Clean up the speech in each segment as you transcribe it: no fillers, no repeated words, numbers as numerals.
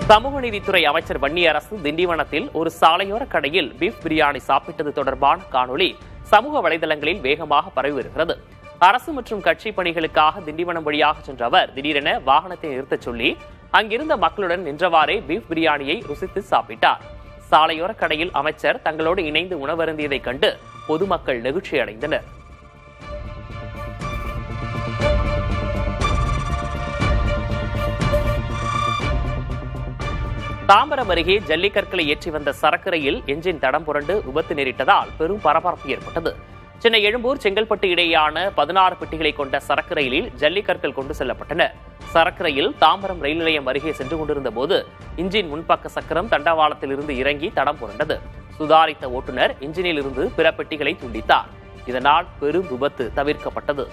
சமூக நீதித்துறை அமைச்சர் வன்னியரசு திண்டிவனத்தில் ஒரு சாலையோர கடையில் பீஃப் பிரியாணி சாப்பிட்டது தொடர்பான காணொலி சமூக வலைதளங்களில் வேகமாக பரவி வருகிறது. அரசு மற்றும் கட்சி பணிகளுக்காக திண்டிவனம் வழியாக சென்ற அவர் திடீரென வாகனத்தை நிறுத்தச் சொல்லி அங்கிருந்த மக்களுடன் நின்றவாறே பீஃப் பிரியாணியை ருசித்து சாப்பிட்டார். சாலையோர கடையில் அமைச்சர் தங்களோடு இணைந்து உணவருந்தியதைக் கண்டு பொதுமக்கள் நெகிழ்ச்சி அடைந்தனர். தாம்பரம் அருகே ஜல்லிக்கற்களை ஏற்றி வந்த சரக்கு ரயில் எஞ்சின் தடம் புரண்டு விபத்து நேரிட்டதால் பெரும் பரபரப்பு ஏற்பட்டது. சென்னை எழும்பூர் செங்கல்பட்டு இடையேயான 16 பெட்டிகளை கொண்ட சரக்கு ரயிலில் ஜல்லிக்கற்கள் கொண்டு செல்லப்பட்டன. சரக்கு ரயில் தாம்பரம் ரயில் நிலையம் அருகே சென்று கொண்டிருந்த போது இன்ஜின் முன்பக்க சக்கரம் தண்டவாளத்தில் இருந்து இறங்கி தடம் புரண்டது. சுதாரித்த ஓட்டுநர் இன்ஜினில் இருந்து பிற பெட்டிகளை துண்டித்தார். இதனால் பெரும் விபத்து தவிர்க்கப்பட்டது.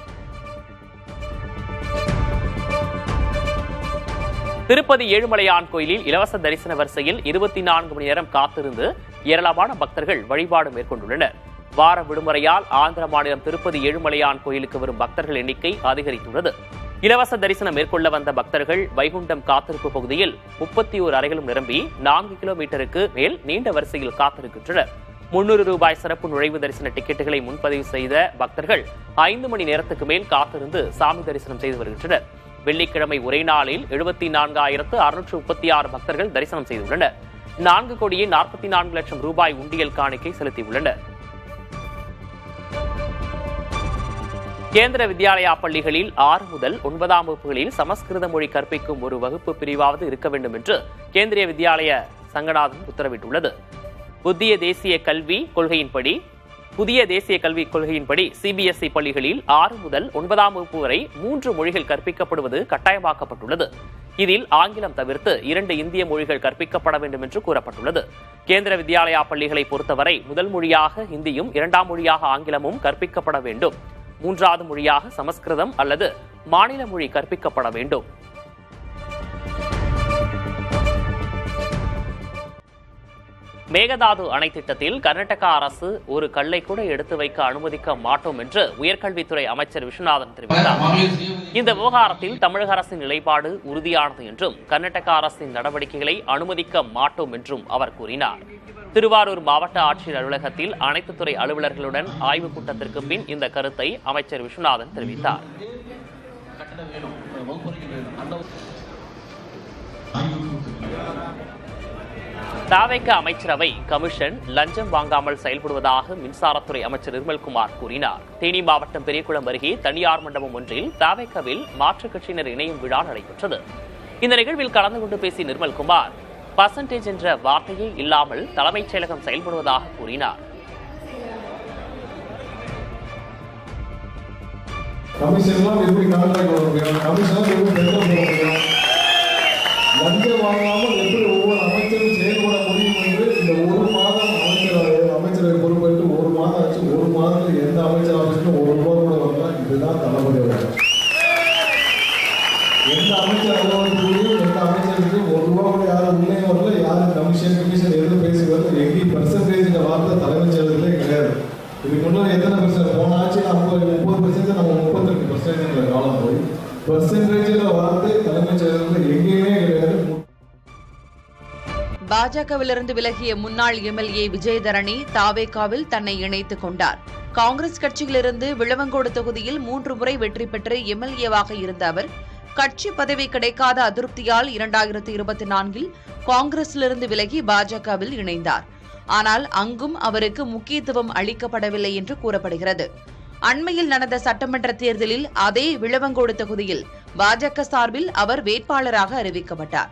திருப்பதி ஏழுமலையான் கோயிலில் இலவச தரிசன வரிசையில் 24 மணி நேரம் காத்திருந்து ஏராளமான பக்தர்கள் வழிபாடு மேற்கொண்டுள்ளனர். வார விடுமுறையால் ஆந்திர மாநிலம் திருப்பதி ஏழுமலையான் கோயிலுக்கு வரும் பக்தர்கள் எண்ணிக்கை அதிகரித்துள்ளது. இலவச தரிசனம் மேற்கொள்ள வந்த பக்தர்கள் வைகுண்டம் காத்திருப்பு பகுதியில் 31 அறைகளும் நிரம்பி 4 கிலோமீட்டருக்கு மேல் நீண்ட வரிசையில் காத்திருக்கின்றனர். 300 ரூபாய் சிறப்பு நுழைவு தரிசன டிக்கெட்டுகளை முன்பதிவு செய்த பக்தர்கள் 5 மணி நேரத்துக்கு மேல் காத்திருந்து சாமி தரிசனம் செய்து வருகின்றனர். வெள்ளிக்கிழமை ஒரே நாளில் 74,636 பக்தர்கள் தரிசனம் செய்துள்ளனர். 4,44 லட்சம் ரூபாய் உண்டியல் காணிக்கை செலுத்தியுள்ளனர். கேந்திர வித்யாலயா பள்ளிகளில் 6 முதல் 9ஆம் வகுப்புகளில் சமஸ்கிருத மொழி கற்பிக்கும் ஒரு வகுப்பு பிரிவாவது இருக்க வேண்டும் என்று கேந்திரிய வித்யாலய சங்கநாதன் உத்தரவிட்டுள்ளது. புதிய தேசிய கல்விக் கொள்கையின்படி சிபிஎஸ்இ பள்ளிகளில் 6 முதல் 9ஆம் வகுப்பு வரை 3 மொழிகள் கற்பிக்கப்படுவது கட்டாயமாக்கப்பட்டுள்ளது. இதில் ஆங்கிலம் தவிர்த்து 2 இந்திய மொழிகள் கற்பிக்கப்பட வேண்டும் என்று கூறப்பட்டுள்ளது. கேந்திர வித்யாலயா பள்ளிகளை பொறுத்தவரை முதல் மொழியாக ஹிந்தியும் 2ஆம் மொழியாக ஆங்கிலமும் கற்பிக்கப்பட வேண்டும். 3வது மொழியாக சமஸ்கிருதம் அல்லது மாநில மொழி கற்பிக்கப்பட வேண்டும். மேகதாது அணை திட்டத்தில் கர்நாடகா அரசு ஒரு கல்லை கூட எடுத்து வைக்க அனுமதிக்க மாட்டோம் என்று உயர்கல்வித்துறை அமைச்சர் விஸ்வநாதன் தெரிவித்தார். இந்த விவகாரத்தில் தமிழக அரசின் நிலைப்பாடு உறுதியானது என்றும் கர்நாடகா அரசின் நடவடிக்கைகளை அனுமதிக்க மாட்டோம் என்றும் அவர் கூறினார். திருவாரூர் மாவட்ட ஆட்சியர் அலுவலகத்தில் அனைத்து துறை அலுவலர்களுடன் ஆய்வுக் கூட்டத்திற்கு பின் இந்த கருத்தை அமைச்சர் விஸ்வநாதன் தெரிவித்தார். தாவேக அமைச்சரவை கமிஷன் லஞ்சம் வாங்காமல் செயல்படுவதாக மின்சாரத்துறை அமைச்சர் நிர்மல்குமார் கூறினார். தேனி மாவட்டம் பெரியகுளம் அருகே தனியார் மண்டபம் ஒன்றில் தாவேகவில் மாற்றுக் கட்சியினர் இணையும் விழா நடைபெற்றது. இந்த நிகழ்வில் கலந்து கொண்டு பேசிய நிர்மல்குமார் பர்சன்டேஜ் என்ற வார்த்தையே இல்லாமல் தலைமைச் செயலகம் செயல்படுவதாக கூறினார். வாங்காமல் எப்படி ஒவ்வொரு அமைச்சரும் செயல்பட முடியும் என்று இந்த ஒரு மாதம் அமைச்சரவை பொறுப்பேற்று ஒரு மாதம் ஆச்சு. ஒரு மாதத்தில் எந்த அமைச்சர் ஆஃபீஸ்க்கும் ஒரு ரூபா கூட வரலாம். இதுதான் தளபதி. எந்த அமைச்சர் அலுவலகத்துலையும் எந்த அமைச்சருக்கு ஒரு ரூபா கூட யாரும் உள்ளே வரல. யாரும் கமிஷன் எதுவும் பேசி வரல. எங்கேயும் பர்சன்டேஜ் வார்த்தை தலைமைச் செயலகத்திலே கிடையாது. இதுக்கு முன்னாடி எத்தனை பர்சன்ட் போன ஆட்சி 30% நம்ம 32% காலம் போய் பர்சன்டேஜில் வார்த்தை தலைமைச் செயலகத்தில் எங்கேயுமே கிடையாது. பாஜகவிலிருந்து விலகிய முன்னாள் எம்எல்ஏ விஜயதரணி தாவேகாவில் தன்னை இணைத்துக் கொண்டார். காங்கிரஸ் கட்சியிலிருந்து விளவங்கோடு தொகுதியில் 3 முறை வெற்றி பெற்று எம்எல்ஏவாக இருந்த அவர் கட்சி பதவி கிடைக்காத அதிருப்தியால் 2024இல் காங்கிரசிலிருந்து விலகி பாஜகவில் இணைந்தார். ஆனால் அங்கும் அவருக்கு முக்கியத்துவம் அளிக்கப்படவில்லை என்று கூறப்படுகிறது. அண்மையில் நடந்த சட்டமன்ற தேர்தலில் அதே விளவங்கோடு தொகுதியில் பாஜக சார்பில் அவர் வேட்பாளராக அறிவிக்கப்பட்டார்.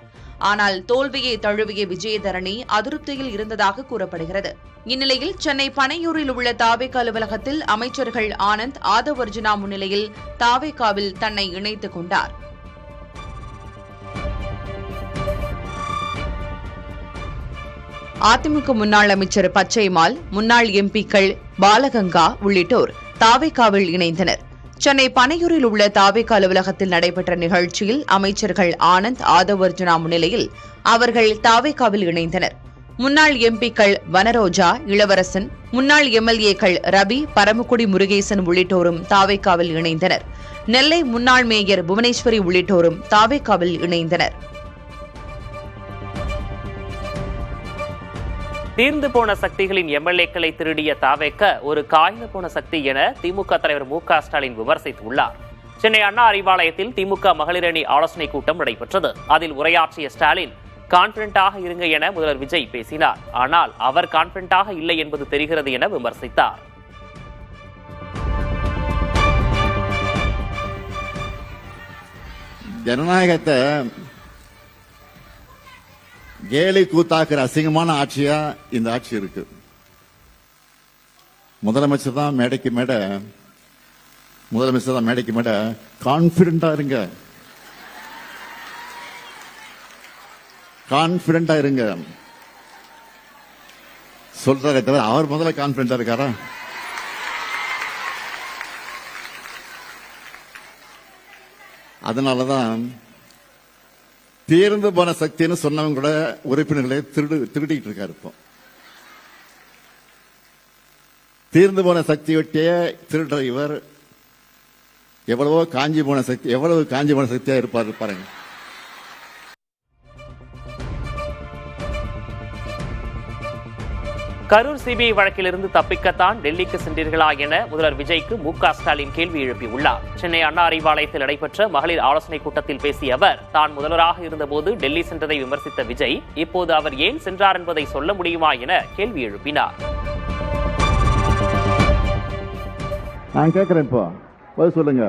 ஆனால் தோல்வியை தழுவிய விஜயதரணி அதிருப்தியில் இருந்ததாக கூறப்படுகிறது. இந்நிலையில் சென்னை பனையூரில் உள்ள தாவேகா அலுவலகத்தில் அமைச்சர்கள் ஆனந்த் ஆதவ் அர்ஜுனா முன்னிலையில் தாவேகாவில் தன்னை இணைத்துக் கொண்டார். அதிமுக முன்னாள் அமைச்சர் பச்சைமால், முன்னாள் எம்பிக்கள் பாலகங்கா உள்ளிட்டோர் தாவேகாவில் இணைந்தனர். சென்னை பனையூரில் உள்ள தாவேகா அலுவலகத்தில் நடைபெற்ற நிகழ்ச்சியில் அமைச்சர்கள் ஆனந்த் ஆதவ் அர்ஜுனா முன்னிலையில் அவர்கள் தாவேகாவில் இணைந்தனர். முன்னாள் எம்பிக்கள் வனரோஜா, இளவரசன், முன்னாள் எம்எல்ஏக்கள் ரவி, பரமக்குடி முருகேசன் உள்ளிட்டோரும் தாவேகாவில் இணைந்தனர். நெல்லை முன்னாள் மேயர் புவனேஸ்வரி உள்ளிட்டோரும் தாவேகாவில் இணைந்தனர். தீர்ந்து போன சக்திகளின் எம்எல்ஏக்களை திருடிய தாவேக ஒரு காய்ந்து போன சக்தி என திமுக தலைவர் மு.க. ஸ்டாலின் விமர்சித்துள்ளார். சென்னை அண்ணா அறிவாலயத்தில் திமுக மகளிர் அணி ஆலோசனை கூட்டம் நடைபெற்றது. அதில் உரையாற்றிய ஸ்டாலின், கான்பிடென்டாக இருங்க என முதல்வர் விஜய் பேசினார். ஆனால் அவர் கான்பிடென்டாக இல்லை என்பது தெரிகிறது என விமர்சித்தார். ஜனநாயகத்தை கேலி கூத்தாக்குற அசிங்கமான ஆட்சியா இந்த ஆட்சி இருக்கு. முதலமைச்சர் தான் மேடைக்கு மேடை கான்பிடென்டா இருங்க, கான்பிடென்டா இருங்க சொல்றாரே தவிர அவர் முதல்ல கான்பிடென்டா இருக்காரா? அதனாலதான் தீர்ந்து போன சக்தின்னு சொன்னவங்க கூட உறுப்பினர்களை திருடிட்டு இருக்காரு. இப்போ தீர்ந்து போன சக்தி ஒட்டிய திருடுற இவர் எவ்வளவு காஞ்சி போன சக்தியா இருப்பாரு பாருங்க. கரூர் சிபிஐ வழக்கிலிருந்து தப்பிக்கத்தான் டெல்லிக்கு சென்றீர்களா என முதல்வர் விஜய்க்கு மு.க. ஸ்டாலின் கேள்வி எழுப்பியுள்ளார். சென்னை அண்ணா அறிவாலயத்தில் நடைபெற்ற மகளிர் ஆலோசனை கூட்டத்தில் பேசிய அவர், தான் முதல்வராக இருந்தபோது டெல்லி சென்றதை விமர்சித்த விஜய் இப்போது அவர் ஏன் சென்றார் என்பதை சொல்ல முடியுமா என கேள்வி எழுப்பினார். நான் கேட்கிறேன், இப்போ பதில் சொல்லுங்க.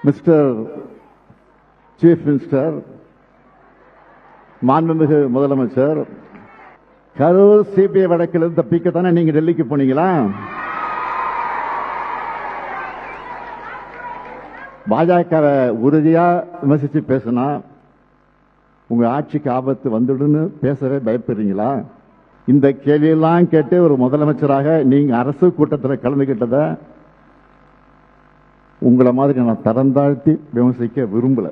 மிஸ்டர் சீஃப் மினிஸ்டர், மாண்புமிகு முதலமைச்சர், கரூர் சிபிஐ வழக்கிலிருந்து தப்பிக்கத்தானே நீங்க டெல்லிக்கு போனீங்களா? பாஜகவை உறுதியா விமர்சிச்சு பேசினா உங்க ஆட்சிக்கு ஆபத்து வந்துடுன்னு பேசவே பயப்படுறீங்களா? இந்த கேள்வியெல்லாம் கேட்டு ஒரு முதலமைச்சராக நீங்க அரசு கூட்டத்தில் கலந்துகிட்டத உங்களை மாதிரி நான் தரம் தாழ்த்தி விமர்சிக்க விரும்பல.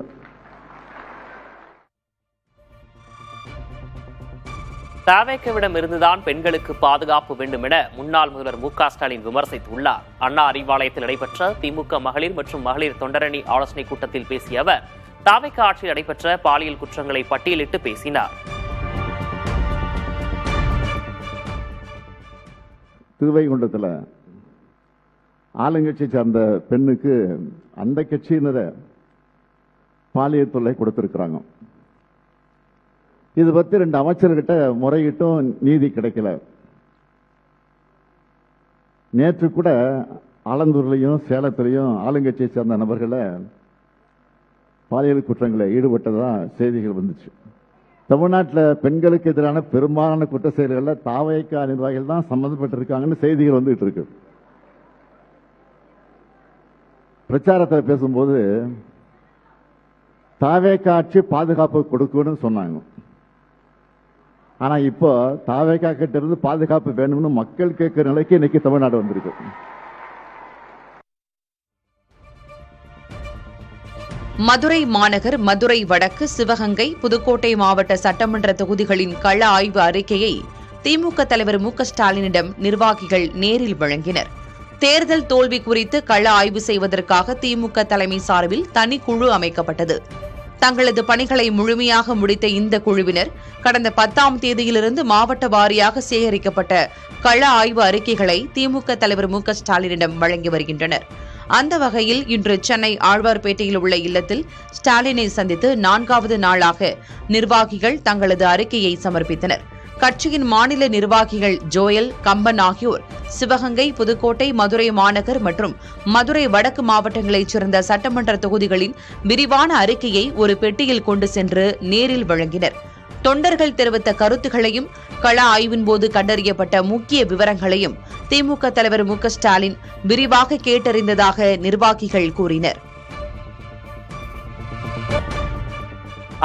தாவேகவிடம் இருந்துதான் பெண்களுக்கு பாதுகாப்பு வேண்டும் என முன்னாள் முதல்வர் மு.க. ஸ்டாலின் விமர்சித்துள்ளார். அண்ணா அறிவாலயத்தில் நடைபெற்ற திமுக மகளிர் மற்றும் மகளிர் தொண்டரணி ஆலோசனை கூட்டத்தில் பேசிய அவர், தாவேக ஆட்சியில் நடைபெற்ற பாலியல் குற்றங்களை பட்டியலிட்டு பேசினார். திருவைகுண்டத்தில் ஆளுங்கட்சியை சார்ந்த பெண்ணுக்கு அந்த கட்சியினரை பாலியல் தொல்லை கொடுத்திருக்கிறாங்க. இது பத்தி 2 அமைச்சர்கிட்ட முறையிட்டும் நீதி கிடைக்கல. நேற்று கூட ஆலந்தூர்லையும் சேலத்திலையும் ஆளுங்கட்சியை சேர்ந்த நபர்களை பாலியல் குற்றங்களில் ஈடுபட்டதா செய்திகள் வந்துச்சு. தமிழ்நாட்டில் பெண்களுக்கு எதிரான பெரும்பாலான குற்ற செயல்களில் தாவேக நிர்வாகிகள் தான் சம்பந்தப்பட்டிருக்காங்கன்னு செய்திகள் வந்துட்டு இருக்கு. பிரச்சாரத்தில் பேசும்போது தாவேக ஆட்சி பாதுகாப்பு கொடுக்கணும்னு சொன்னாங்க. ஆனா இப்போ தாவேக கிட்ட இருந்து பாதுகாப்பு வேணும்னு மக்கள் கேட்கிற நிலைக்கு இன்னைக்கு தமிழ்நாடு வந்திருக்கு. மதுரை மாநகர், மதுரை வடக்கு, சிவகங்கை, புதுக்கோட்டை மாவட்ட சட்டமன்ற தொகுதிகளின் கள ஆய்வு அறிக்கையை திமுக தலைவர் மு.க. ஸ்டாலினிடம் நிர்வாகிகள் நேரில் வழங்கினர். தேர்தல் தோல்வி குறித்து கள ஆய்வு செய்வதற்காக திமுக தலைமை சார்பில் தனிக்குழு அமைக்கப்பட்டது. தங்களது பணிகளை முழுமையாக முடித்த இந்த குழுவினர் கடந்த 10ஆம் தேதியிலிருந்து மாவட்ட வாரியாக சேகரிக்கப்பட்ட கள ஆய்வு அறிக்கைகளை திமுக தலைவர் மு.க. ஸ்டாலினிடம் வழங்கி வருகின்றனர். அந்த வகையில் இன்று சென்னை ஆழ்வார்பேட்டையில் உள்ள இல்லத்தில் ஸ்டாலினை சந்தித்து 4வது நாளாக நிர்வாகிகள் தங்களது அறிக்கையை சமர்ப்பித்தனர். கட்சியின் மாநில நிர்வாகிகள் ஜோயல், கம்பன் ஆகியோர் சிவகங்கை, புதுக்கோட்டை, மதுரை மாநகர் மற்றும் மதுரை வடக்கு மாவட்டங்களைச் சேர்ந்த சட்டமன்ற தொகுதிகளின் விரிவான அறிக்கையை ஒரு பெட்டியில் கொண்டு சென்று நேரில் வழங்கினர். தொண்டர்கள் தெரிவித்த கருத்துகளையும் கள ஆய்வின் போது கண்டறியப்பட்ட முக்கிய விவரங்களையும் திமுக தலைவர் மு.க. ஸ்டாலின் விரிவாக கேட்டறிந்ததாக நிர்வாகிகள் கூறினர்.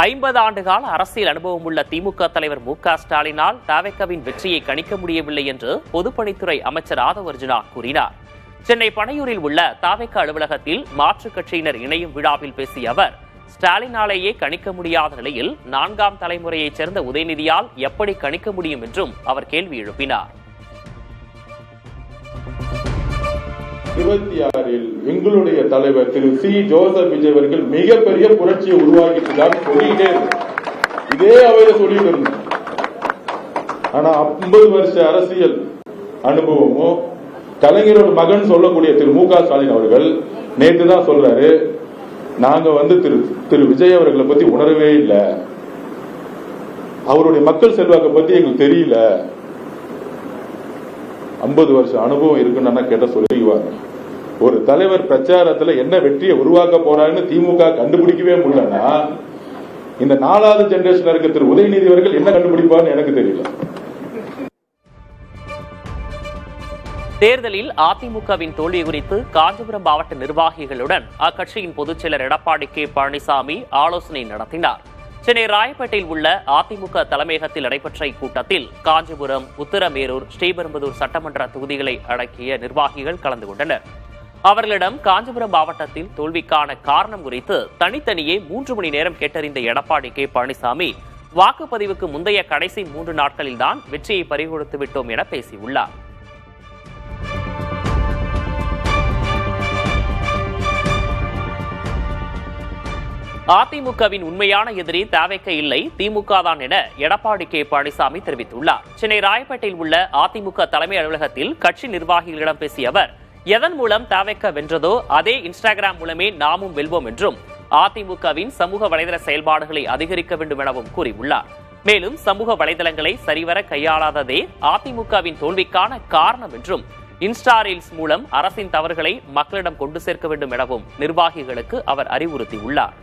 50 ஆண்டுகால அரசியல் அனுபவம் உள்ள திமுக தலைவர் மு.க. ஸ்டாலினால் தாவேகவின் வெற்றியை கணிக்க முடியவில்லை என்று பொதுப்பணித்துறை அமைச்சர் ஆதவ் அர்ஜுனா கூறினார். சென்னை பனையூரில் உள்ள தாவேக அலுவலகத்தில் மாற்றுக் கட்சியினர் இணையும் விழாவில் பேசிய அவர், ஸ்டாலினாலேயே கணிக்க முடியாத நிலையில் 4ஆம் தலைமுறையைச் சேர்ந்த உதயநிதியால் எப்படி கணிக்க முடியும் என்றும் அவர் கேள்வி எழுப்பினார். 26 எங்களுடைய தலைவர் திரு சி. ஜோசப் விஜய் அவர்கள் மிகப்பெரிய புரட்சியை உருவாக்கிட்டு சொல்லிக்கிட்டே இருக்கு. இதே அவையில சொல்லிட்டு இருந்தோம். ஆனா 50 வருஷ அரசியல் அனுபவமும் கலைஞரோட மகன் சொல்லக்கூடிய திரு மு.க. ஸ்டாலின் அவர்கள் நேற்று தான் சொல்றாரு, நாங்க திரு விஜய் அவர்களை பத்தி உணரவே இல்லை, அவருடைய மக்கள் செல்வாக்கை பத்தி எங்களுக்கு தெரியல. 50 வருஷம் அனுபவம் இருக்குன்னு கேட்ட சொல்லிடுவாங்க. ஒரு தலைவர் பிரச்சாரத்துல என்ன வெற்றியை உருவாக்க போறாருன்னு திமுக கண்டுபிடிக்கவே முடியலன்னா இந்த 4வது ஜெனரேஷன் இருக்க திரு உதயநிதி அவர்கள் என்ன கண்டுபிடிப்பார்னு எனக்கு தெரியல. தேர்தலில் அதிமுகவின் தோல்வி குறித்து காஞ்சிபுரம் மாவட்ட நிர்வாகிகளுடன் அக்கட்சியின் பொதுச் செயலர் எடப்பாடி கே பழனிசாமி ஆலோசனை நடத்தினார். சென்னை ராயப்பேட்டையில் உள்ள அதிமுக தலைமையகத்தில் நடைபெற்ற இக்கூட்டத்தில் காஞ்சிபுரம், உத்தரமேரூர், ஸ்ரீபெரும்புதூர் சட்டமன்ற தொகுதிகளை அடக்கிய நிர்வாகிகள் கலந்து கொண்டனர். அவர்களிடம் காஞ்சிபுரம் மாவட்டத்தில் தோல்விக்கான காரணம் குறித்து தனித்தனியே 3 மணி நேரம் கேட்டறிந்த எடப்பாடி கே பழனிசாமி வாக்குப்பதிவுக்கு முந்தைய கடைசி 3 நாட்களில்தான் வெற்றியை பறிகொடுத்து விட்டோம் என பேசியுள்ளார். அதிமுகவின் உண்மையான எதிரி தவேக இல்லை, திமுக தான் என எடப்பாடி கே பழனிசாமி தெரிவித்துள்ளார். சென்னை ராயப்பேட்டையில் உள்ள அதிமுக தலைமை அலுவலகத்தில் கட்சி நிர்வாகிகளிடம் பேசிய அவர், எதன் மூலம் தவேக வென்றதோ அதே இன்ஸ்டாகிராம் மூலமே நாமும் வெல்வோம் என்றும் அதிமுகவின் சமூக வலைதள செயல்பாடுகளை அதிகரிக்க வேண்டும் எனவும் கூறியுள்ளார். மேலும் சமூக வலைதளங்களை சரிவர கையாளாததே அதிமுகவின் தோல்விக்கான காரணம் என்றும் இன்ஸ்டா ரீல்ஸ் மூலம் அரசின் தவறுகளை மக்களிடம் கொண்டு சேர்க்க வேண்டும் எனவும் நிர்வாகிகளுக்கு அவர் அறிவுறுத்தியுள்ளார்.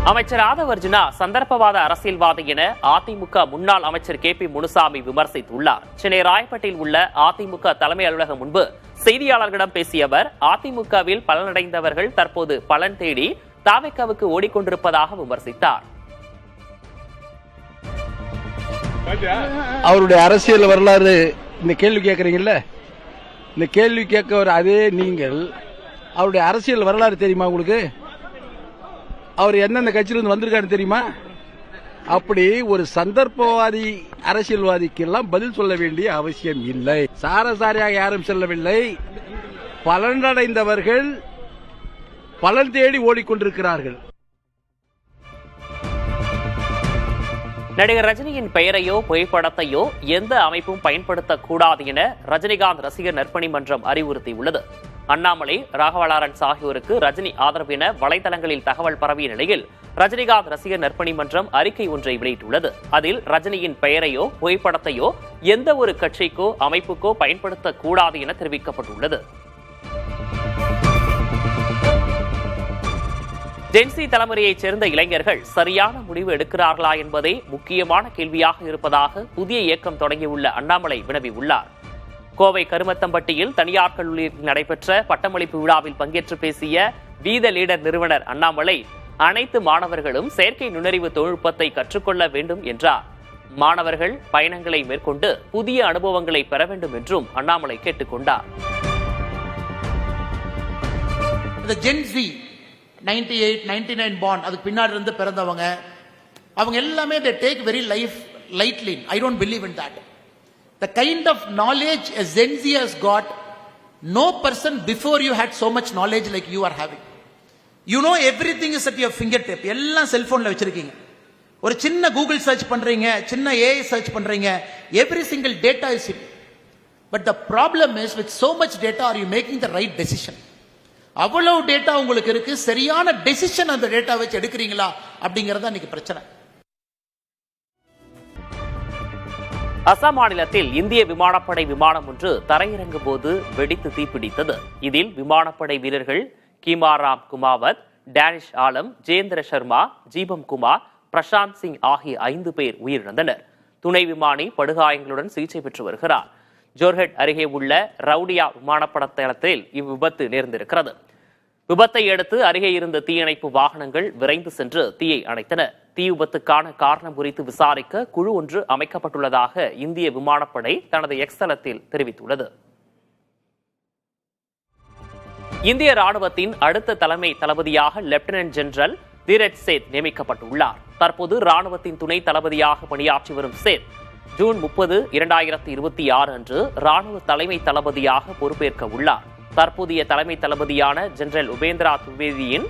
அமைச்சர் ஆதவர்ஜுனா சந்தர்ப்பவாத அரசியல்வாதி என அதிமுக முன்னாள் அமைச்சர் கே பி முனுசாமி விமர்சித்துள்ளார். சென்னை ராயப்பேட்டையில் உள்ள அதிமுக தலைமை அலுவலகம் முன்பு செய்தியாளர்களிடம் பேசிய அவர், அதிமுகவில் பலனடைந்தவர்கள் தற்போது பலன் தேடி தவேகவுக்கு ஓடிக்கொண்டிருப்பதாக விமர்சித்தார். அவருடைய அரசியல் வரலாறு இந்த கேள்வி கேட்கறீங்கல்ல, இந்த கேள்வி கேட்க அதே நீங்கள் அவருடைய அரசியல் வரலாறு தெரியுமா உங்களுக்கு? அவர் எந்தெந்த கட்சியிலிருந்து வந்திருக்காரு தெரியுமா? அப்படி ஒரு சந்தர்ப்பவாதி அரசியல்வாதிக்கெல்லாம் பதில் சொல்ல வேண்டிய அவசியம் இல்லை. சாரசாரியாக யாரும் செல்லவில்லை. பலனடைந்தவர்கள் பலன் தேடி ஓடிக்கொண்டிருக்கிறார்கள். நடிகர் ரஜினியின் பெயரையோ புகைப்படத்தையோ எந்த அமைப்பும் பயன்படுத்தக்கூடாது என ரஜினிகாந்த் ரசிகர் நற்பணி மன்றம் அறிவுறுத்தியுள்ளது. அண்ணாமலை, ராகவா லாரன்ஸ் ஆகியோருக்கு ரஜினி ஆதரவு என வலைதளங்களில் தகவல் பரவிய நிலையில் ரஜினிகாந்த் ரசிகர் நற்பணி மன்றம் அறிக்கை ஒன்றை வெளியிட்டுள்ளது. அதில் ரஜினியின் பெயரையோ புகைப்படத்தையோ எந்த ஒரு கட்சிக்கோ அமைப்புக்கோ பயன்படுத்தக்கூடாது என தெரிவிக்கப்பட்டுள்ளது. ஜென்சி தலைமுறையைச் சேர்ந்த இளைஞர்கள் சரியான முடிவு எடுக்கிறார்களா என்பதே முக்கியமான கேள்வியாக இருப்பதாக புதிய இயக்கம் தொடங்கியுள்ள அண்ணாமலை வினவியுள்ளார். கோவை கருமத்தம்பட்டியில் தனியார் கல்லூரியில் நடைபெற்ற பட்டமளிப்பு விழாவில் பங்கேற்று பேசிய வீத லீடர் நிறுவனர் அண்ணாமலை, அனைத்து மாணவர்களும் செயற்கை நுண்ணறிவு தொழில்நுட்பத்தை கற்றுக்கொள்ள வேண்டும் என்றார். மாணவர்கள் பயணங்களை மேற்கொண்டு புதிய அனுபவங்களை பெற வேண்டும் என்றும் அண்ணாமலை கேட்டுக் கொண்டார். 98, 99 born, அதுக்கு பின்னாடி இருந்து பிறந்தவங்க அவங்க எல்லாமே they take very life lightly. I don't believe in that. The kind of knowledge a Gen Z has got, no person before you had so much knowledge like you are having. You know everything is at your fingertip. எல்லாம் செல்போன்ல வச்சிருக்கீங்க. ஒரு சின்ன Google search பண்றீங்க, சின்ன AI search பண்றீங்க, every single data is in. But the problem is with so much data are you making the right decision? அவ்வளவு data உங்களுக்கு இருக்கு, சரியான டெசிஷன் அந்த டேட்டா வச்சு எடுக்கிறீங்களா அப்படிங்கறத இன்னைக்கு பிரச்சனை. அசாம் மாநிலத்தில் இந்திய விமானப்படை விமானம் ஒன்று தரையிறங்கும் போது வெடித்து தீப்பிடித்தது. இதில் விமானப்படை வீரர்கள் கீமாராம் குமாவத், டேனிஷ் ஆலம், ஜெயேந்திர சர்மா, ஜீபம் குமார், பிரசாந்த் சிங் ஆகிய 5 பேர் உயிரிழந்தனர். துணை விமானி படுகாயங்களுடன் சிகிச்சை பெற்று வருகிறார். ஜோர்ஹட் அருகே உள்ள ரவுடியா விமானப்பட தளத்தில் இவ்விபத்து நேர்ந்திருக்கிறது. விபத்தை அடுத்து அருகே இருந்த தீயணைப்பு வாகனங்கள் விரைந்து சென்று தீயை அணைத்தன. தீ விபத்துக்கான காரணம் குறித்து விசாரிக்க குழு ஒன்று அமைக்கப்பட்டுள்ளதாக இந்திய விமானப்படை தனது எக்ஸ் தளத்தில் தெரிவித்துள்ளது. இந்திய ராணுவத்தின் அடுத்த தலைமை தளபதியாக லெப்டினன்ட் ஜெனரல் தீரஜ் சேத் நியமிக்கப்பட்டுள்ளார். தற்போது ராணுவத்தின் துணை தளபதியாக பணியாற்றி வரும் சேத் ஜூன் 30, 2026 அன்று ராணுவ தலைமை தளபதியாக பொறுப்பேற்க உள்ளார். தற்போதைய தலைமை தளபதியான ஜெனரல் உபேந்திரா துவேதியின்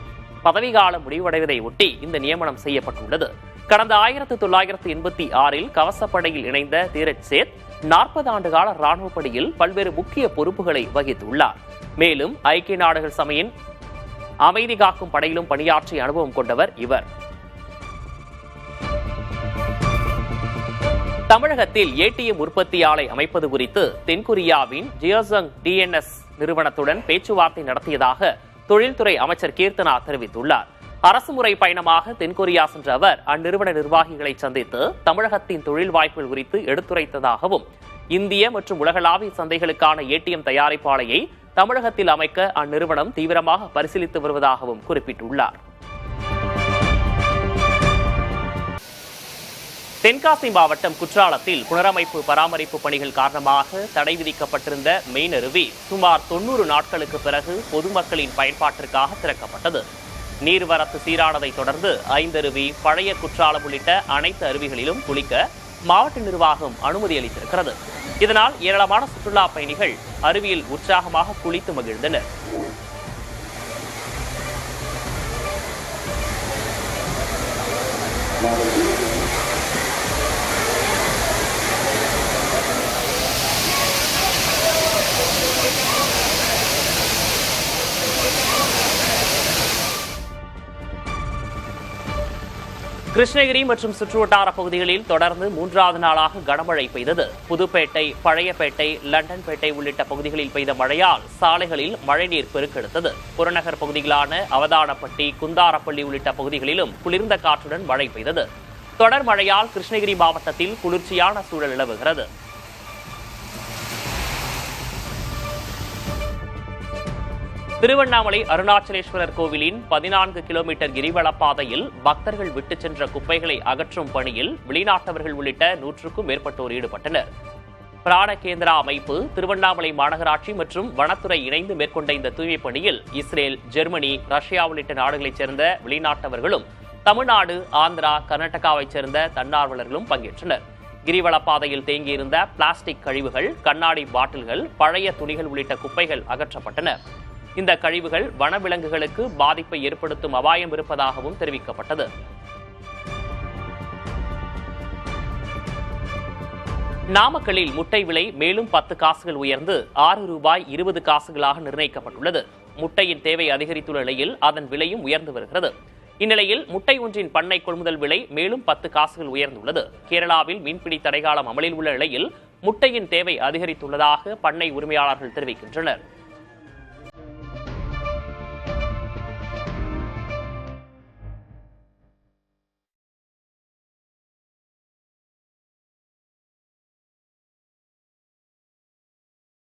பதவிக்காலம் முடிவடைவதை ஒட்டி இந்த நியமனம் செய்யப்பட்டுள்ளது. கடந்த 1986 கவசப்படையில் இணைந்த தீரஜ் சேத் 40 ஆண்டுகால ராணுவ பணியில் பல்வேறு முக்கிய பொறுப்புகளை வகித்துள்ளார். மேலும் ஐக்கிய நாடுகள் சபையின் அமைதி காக்கும் படையிலும் பணியாற்றிய அனுபவம் கொண்டவர் இவர். தமிழகத்தில் ஏடிஎம் உற்பத்தி ஆலை அமைப்பது குறித்து தென்கொரியாவின் ஜியோசங் டிஎன்எஸ் நிறுவனத்துடன் பேச்சுவார்த்தை நடத்தியதாக தொழில்துறை அமைச்சர் கீர்த்தனா தெரிவித்துள்ளார். அரசுமுறை பயணமாக தென்கொரியா சென்ற அவர் அந்நிறுவன நிர்வாகிகளை சந்தித்து தமிழகத்தின் தொழில் வாய்ப்புகள் குறித்து எடுத்துரைத்ததாகவும் இந்திய மற்றும் உலகளாவிய சந்தைகளுக்கான ஏடிஎம் தயாரிப்பு ஆலையை தமிழகத்தில் அமைக்க அந்நிறுவனம் தீவிரமாக பரிசீலித்து வருவதாகவும் குறிப்பிட்டுள்ளார். தென்காசி மாவட்டம் குற்றாலத்தில் புனரமைப்பு பராமரிப்பு பணிகள் காரணமாக தடை விதிக்கப்பட்டிருந்த மெயினருவி சுமார் 90 நாட்களுக்கு பிறகு பொதுமக்களின் பயன்பாட்டிற்காக திறக்கப்பட்டது. நீர்வரத்து சீரானதை தொடர்ந்து ஐந்தருவி, பழைய குற்றாலம் உள்ளிட்ட அனைத்து அருவிகளிலும் குளிக்க மாவட்ட நிர்வாகம் அனுமதி அளித்திருக்கிறது. இதனால் ஏராளமான சுற்றுலா பயணிகள் அருவியில் உற்சாகமாக குளித்து மகிழ்ந்தனர். கிருஷ்ணகிரி மற்றும் சுற்றுவட்டார பகுதிகளில் தொடர்ந்து 3வது நாளாக கனமழை பெய்தது. புதுப்பேட்டை, பழையப்பேட்டை, லண்டன்பேட்டை உள்ளிட்ட பகுதிகளில் பெய்த மழையால் சாலைகளில் மழைநீர் பெருக்கெடுத்தது. புறநகர் பகுதிகளான அவதானப்பட்டி, குந்தாரப்பள்ளி உள்ளிட்ட பகுதிகளிலும் குளிர்ந்த காற்றுடன் மழை பெய்தது. தொடர் மழையால் கிருஷ்ணகிரி மாவட்டத்தில் குளிர்ச்சியான சூழல் நிலவுகிறது. திருவண்ணாமலை அருணாச்சலேஸ்வரர் கோவிலின் 14 கிலோமீட்டர் கிரிவல பாதையில் பக்தர்கள் விட்டுச் சென்ற குப்பைகளை அகற்றும் பணியில் வெளிநாட்டவர்கள் உள்ளிட்ட 100க்கும் மேற்பட்டோர் ஈடுபட்டனர். பிராணகேந்திரா அமைப்பு, திருவண்ணாமலை மாநகராட்சி மற்றும் வனத்துறை இணைந்து மேற்கொண்ட இந்த தூய்மைப் பணியில் இஸ்ரேல், ஜெர்மனி, ரஷ்யா உள்ளிட்ட நாடுகளைச் சேர்ந்த வெளிநாட்டவர்களும் தமிழ்நாடு, ஆந்திரா, கர்நாடகாவைச் சேர்ந்த தன்னார்வலர்களும் பங்கேற்றனர். கிரிவல பாதையில் தேங்கியிருந்த பிளாஸ்டிக் கழிவுகள், கண்ணாடி பாட்டில்கள், பழைய துணிகள் உள்ளிட்ட குப்பைகள் அகற்றப்பட்டன. இந்த கழிவுகள் வனவிலங்குகளுக்கு பாதிப்பை ஏற்படுத்தும் அபாயம் இருப்பதாகவும் தெரிவிக்கப்பட்டது. நாமக்கல்லில் முட்டை விலை மேலும் 10 காசுகள் உயர்ந்து ₹6.20 நிர்ணயிக்கப்பட்டுள்ளது. முட்டையின் தேவை அதிகரித்துள்ள நிலையில் அதன் விலையும் உயர்ந்து வருகிறது. இந்நிலையில் முட்டை ஒன்றின் பண்ணை கொள்முதல் விலை மேலும் 10 காசுகள் உயர்ந்துள்ளது. கேரளாவில் மீன்பிடி தடைக்காலம் அமலில் உள்ள நிலையில் முட்டையின் தேவை அதிகரித்துள்ளதாக பண்ணை உரிமையாளர்கள் தெரிவிக்கின்றனர்.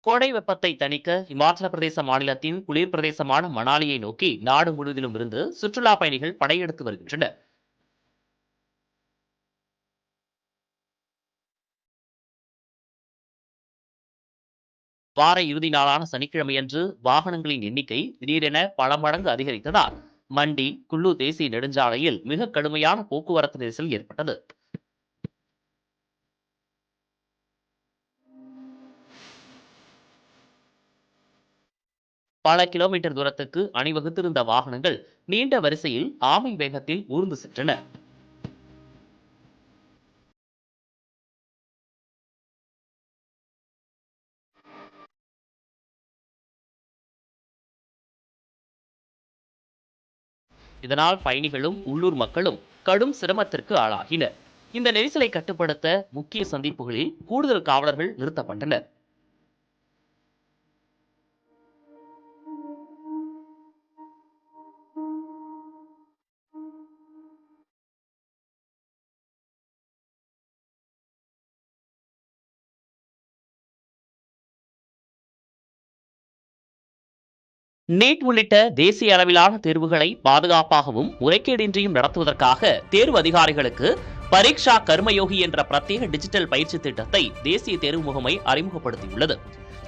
கோடை வெப்பத்தை தணிக்க இமாச்சல பிரதேச மாநிலத்தின் குளிர் பிரதேசமான மணாலியை நோக்கி நாடு முழுவதிலும் இருந்து சுற்றுலா பயணிகள் படையெடுத்து வருகின்றனர். வார இறுதி நாளான சனிக்கிழமையன்று வாகனங்களின் எண்ணிக்கை திடீரென பல மடங்கு அதிகரித்ததால் மண்டி, குல்லு தேசிய நெடுஞ்சாலையில் மிக கடுமையான போக்குவரத்து நெரிசல் ஏற்பட்டது. பல கிலோமீட்டர் தூரத்துக்கு அணிவகுத்திருந்த வாகனங்கள் நீண்ட வரிசையில் ஆமை வேகத்தில் ஊர்ந்து சென்றன. இதனால் பயணிகளும் உள்ளூர் மக்களும் கடும் சிரமத்திற்கு ஆளாகினர். இந்த நெரிசலை கட்டுப்படுத்த முக்கிய சந்திப்புகளில் கூடுதல் காவலர்கள் நிறுத்தப்பட்டனர். நீட் உள்ளிட்ட தேசிய அளவிலான தேர்வுகளை பாதுகாப்பாகவும் முறைகேடின்றியும் நடத்துவதற்காக தேர்வு அதிகாரிகளுக்கு பரீட்சா கர்மயோகி என்ற பிரத்யேக டிஜிட்டல் பயிற்சி திட்டத்தை தேசிய தேர்வு முகமை அறிமுகப்படுத்தியுள்ளது.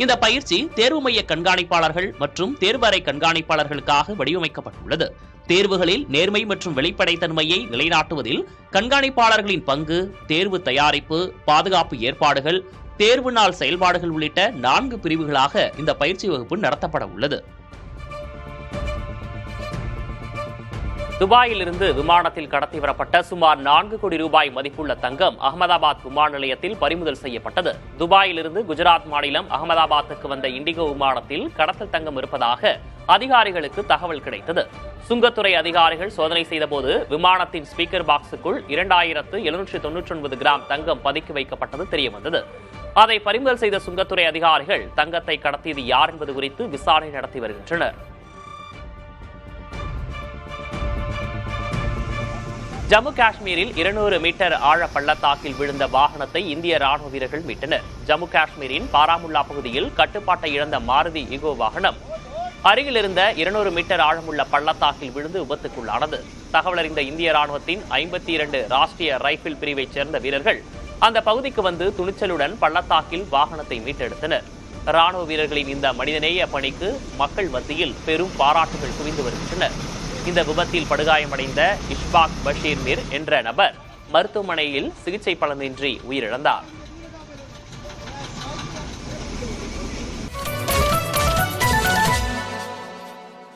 இந்த பயிற்சி தேர்வு மைய கண்காணிப்பாளர்கள் மற்றும் தேர்வறை கண்காணிப்பாளர்களுக்காக வடிவமைக்கப்பட்டுள்ளது. தேர்வுகளில் நேர்மை மற்றும் வெளிப்படைத்தன்மையை நிலைநாட்டுவதில் கண்காணிப்பாளர்களின் பங்கு, தேர்வு தயாரிப்பு, பாதுகாப்பு ஏற்பாடுகள், தேர்வு நாள் செயல்பாடுகள் உள்ளிட்ட 4 பிரிவுகளாக இந்த பயிற்சி வகுப்பு நடத்தப்பட உள்ளது. துபாயிலிருந்து விமானத்தில் கடத்தி வரப்பட்ட சுமார் 4 கோடி ரூபாய் மதிப்புள்ள தங்கம் அகமதாபாத் விமான நிலையத்தில் பறிமுதல் செய்யப்பட்டது. துபாயிலிருந்து குஜராத் மாநிலம் அகமதாபாத்துக்கு வந்த இண்டிகோ விமானத்தில் கடத்தல் தங்கம் இருப்பதாக அதிகாரிகளுக்கு தகவல் கிடைத்தது. சுங்கத்துறை அதிகாரிகள் சோதனை செய்தபோது விமானத்தின் ஸ்பீக்கர் பாக்ஸுக்குள் 2799 கிராம் தங்கம் பதுக்கி வைக்கப்பட்டது தெரியவந்தது. அதை பறிமுதல் செய்த சுங்கத்துறை அதிகாரிகள் தங்கத்தை கடத்தியது யார் என்பது குறித்து விசாரணை நடத்தி வருகின்றனர். ஜம்மு காஷ்மீரில் 200 மீட்டர் ஆழ பள்ளத்தாக்கில் விழுந்த வாகனத்தை இந்திய ராணுவ வீரர்கள் மீட்டனர். ஜம்மு காஷ்மீரின் பாராமுல்லா பகுதியில் கட்டுப்பாட்டை இழந்த மாருதி ஈகோ வாகனம் அருகில் இருந்த 200 மீட்டர் ஆழமுள்ள பள்ளத்தாக்கில் விழுந்து விபத்துக்குள்ளானது. தகவல் அறிந்த இந்திய ராணுவத்தின் 52 ராஷ்டிரிய ரைபிள் பிரிவைச் சேர்ந்த வீரர்கள் அந்த பகுதிக்கு வந்து துணிச்சலுடன் பள்ளத்தாக்கில் வாகனத்தை மீட்டெடுத்தனர். ராணுவ வீரர்களின் இந்த மனிதநேய பணிக்கு மக்கள் மத்தியில் பெரும் பாராட்டுகள் குவிந்து வருகின்றன. இந்த விபத்தில் படுகாயமடைந்த இஷ்பாக் பஷீர் மிர் என்ற நபர் மருத்துவமனையில் சிகிச்சை பலனின்றி உயிரிழந்தார்.